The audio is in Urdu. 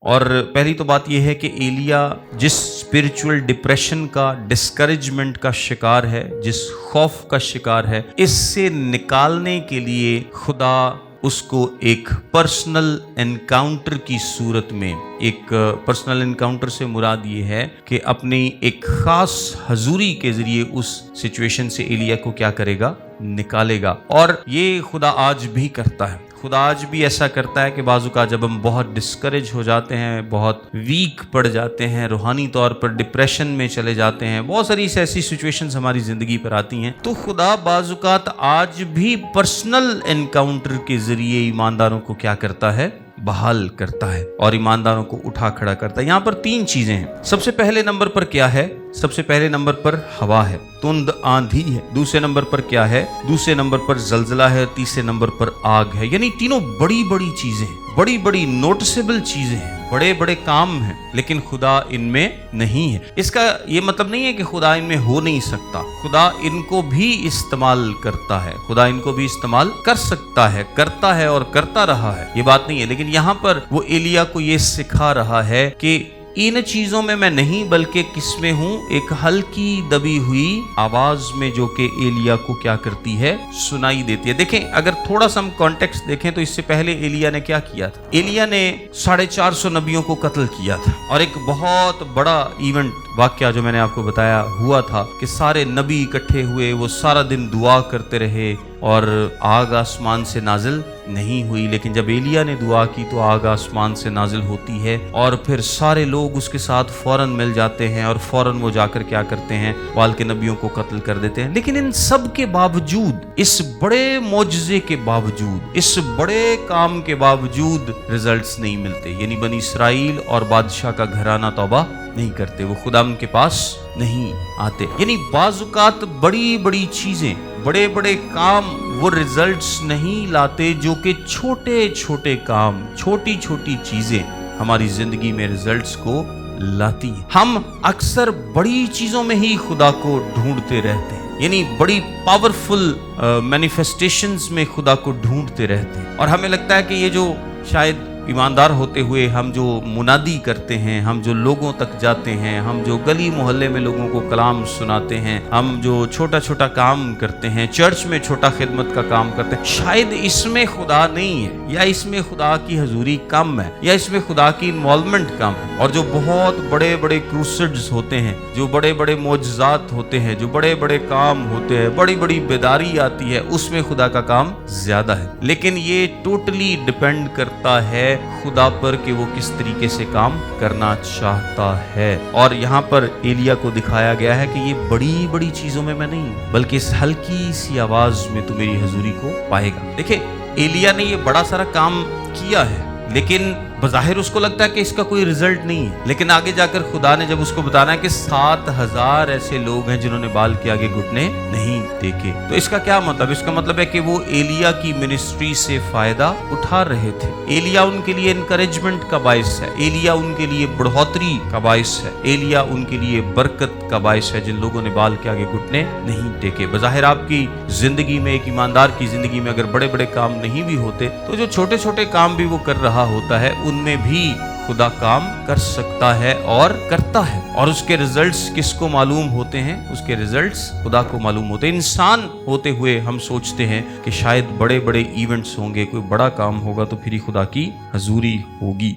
اور پہلی تو بات یہ ہے کہ ایلیا جس اسپرچول ڈپریشن کا، ڈسکریجمنٹ کا شکار ہے، جس خوف کا شکار ہے، اس سے نکالنے کے لیے خدا اس کو ایک پرسنل انکاؤنٹر کی صورت میں، ایک پرسنل انکاؤنٹر سے مراد یہ ہے کہ اپنی ایک خاص حضوری کے ذریعے اس سچویشن سے ایلیا کو کیا کرے گا؟ نکالے گا۔ اور یہ خدا آج بھی کرتا ہے۔ خدا آج بھی ایسا کرتا ہے کہ بعض اوقات جب ہم بہت ڈسکریج ہو جاتے ہیں، بہت ویک پڑ جاتے ہیں، روحانی طور پر ڈپریشن میں چلے جاتے ہیں، بہت ساری ایسی سچویشنز ہماری زندگی پر آتی ہیں، تو خدا بعض اوقات آج بھی پرسنل انکاؤنٹر کے ذریعے ایمانداروں کو کیا کرتا ہے؟ بحال کرتا ہے اور ایمانداروں کو اٹھا کھڑا کرتا ہے۔ یہاں پر 3 چیزیں ہیں۔ سب سے پہلے نمبر پر کیا ہے؟ سب سے پہلے نمبر پر ہوا ہے، تند آندھی ہے۔ دوسرے نمبر پر کیا ہے؟ دوسرے نمبر پر زلزلہ ہے۔ تیسرے نمبر پر آگ ہے۔ یعنی تینوں بڑی بڑی چیزیں ہیں، بڑی بڑی نوٹسیبل چیزیں ہیں، بڑے بڑے کام ہیں، لیکن خدا ان میں نہیں ہے۔ اس کا یہ مطلب نہیں ہے کہ خدا ان میں ہو نہیں سکتا، خدا ان کو بھی استعمال کرتا ہے، خدا ان کو بھی استعمال کر سکتا ہے، کرتا ہے اور کرتا رہا ہے، یہ بات نہیں ہے۔ لیکن یہاں پر وہ ایلیا کو یہ سکھا رہا ہے کہ ان چیزوں میں نہیں، بلکہ کس میں ہوں؟ ایک ہلکی دبی ہوئی آواز میں، جو کہ ایلیا کو کیا کرتی ہے؟ سنائی دیتی ہے۔ دیکھیں، اگر تھوڑا سا ہم کانٹیکسٹ دیکھیں تو اس سے پہلے ایلیا نے کیا کیا تھا؟ ایلیا نے 450 نبیوں کو قتل کیا تھا، اور ایک بہت بڑا ایونٹ، واقعہ جو میں نے آپ کو بتایا ہوا تھا کہ سارے نبی اکٹھے ہوئے، وہ سارا دن دعا کرتے رہے اور آگ آسمان سے نازل نہیں ہوئی، لیکن جب ایلیا نے دعا کی تو آگ آسمان سے نازل ہوتی ہے، اور پھر سارے لوگ اس کے ساتھ فوراً مل جاتے ہیں، اور فوراً وہ جا کر کیا کرتے ہیں؟ بال کے نبیوں کو قتل کر دیتے ہیں۔ لیکن ان سب کے باوجود، اس بڑے معجزے کے باوجود، اس بڑے کام کے باوجود رزلٹس نہیں ملتے، یعنی بنی اسرائیل اور بادشاہ کا گھرانہ توبہ نہیں کرتے، وہ خدا ان کے پاس نہیں آتے۔ یعنی بعض اوقات بڑی بڑی چیزیں، بڑے بڑے کام وہ رزلٹس نہیں لاتے، جو کہ چھوٹے چھوٹے کام، چھوٹی چھوٹی چیزیں ہماری زندگی میں رزلٹس کو لاتی ہیں۔ ہم اکثر بڑی چیزوں میں ہی خدا کو ڈھونڈتے رہتے ہیں، یعنی بڑی پاورفل مینیفیسٹیشنز میں خدا کو ڈھونڈتے رہتے ہیں، اور ہمیں لگتا ہے کہ یہ جو شاید ایماندار ہوتے ہوئے ہم جو منادی کرتے ہیں، ہم جو لوگوں تک جاتے ہیں، ہم جو گلی محلے میں لوگوں کو کلام سناتے ہیں، ہم جو چھوٹا چھوٹا کام کرتے ہیں، چرچ میں چھوٹا خدمت کا کام کرتے ہیں، شاید اس میں خدا نہیں ہے، یا اس میں خدا کی حضوری کم ہے، یا اس میں خدا کی انوالومنٹ کم ہے۔ اور جو بہت بڑے بڑے کروسڈز ہوتے ہیں، جو بڑے بڑے معجزات ہوتے ہیں، جو بڑے بڑے کام ہوتے ہیں، بڑی بڑی بیداری آتی ہے، اس میں خدا کا کام زیادہ ہے۔ لیکن یہ ٹوٹلی ڈیپینڈ کرتا ہے خدا پر کہ وہ کس طریقے سے کام کرنا چاہتا ہے۔ اور یہاں پر ایلیا کو دکھایا گیا ہے کہ یہ بڑی بڑی چیزوں میں نہیں، بلکہ اس ہلکی سی آواز میں تو میری حضوری کو پائے گا۔ دیکھیں، ایلیا نے یہ بڑا سارا کام کیا ہے، لیکن بظاہر اس کو لگتا ہے کہ اس کا کوئی رزلٹ نہیں ہے، لیکن آگے جا کر خدا نے جب اس کو بتانا ہے کہ 7000 ایسے لوگ ہیں جنہوں نے بال کے آگے گھٹنے نہیں ٹیکے، تو اس کا کیا مطلب؟ اس کا مطلب ہے کہ وہ ایلیا کی منسٹری سے فائدہ اٹھا رہے تھے۔ ایلیا ان کے لیے انکریجمنٹ کا باعث ہے، ایلیا ان کے لیے بڑھوتری کا باعث ہے، ایلیا ان کے لیے برکت کا باعث ہے، جن لوگوں نے بال کے آگے گھٹنے نہیں ٹیکے۔ بظاہر آپ کی زندگی میں، ایک ایماندار کی زندگی میں اگر بڑے بڑے کام نہیں بھی ہوتے، تو جو چھوٹے چھوٹے کام بھی وہ کر رہا ہوتا ہے، ان میں بھی خدا کام کر سکتا ہے اور کرتا ہے۔ اور اس کے رزلٹس کس کو معلوم ہوتے ہیں؟ اس کے رزلٹس خدا کو معلوم ہوتے ہیں۔ انسان ہوتے ہوئے ہم سوچتے ہیں کہ شاید بڑے بڑے ایونٹس ہوں گے، کوئی بڑا کام ہوگا تو پھر ہی خدا کی حضوری ہوگی۔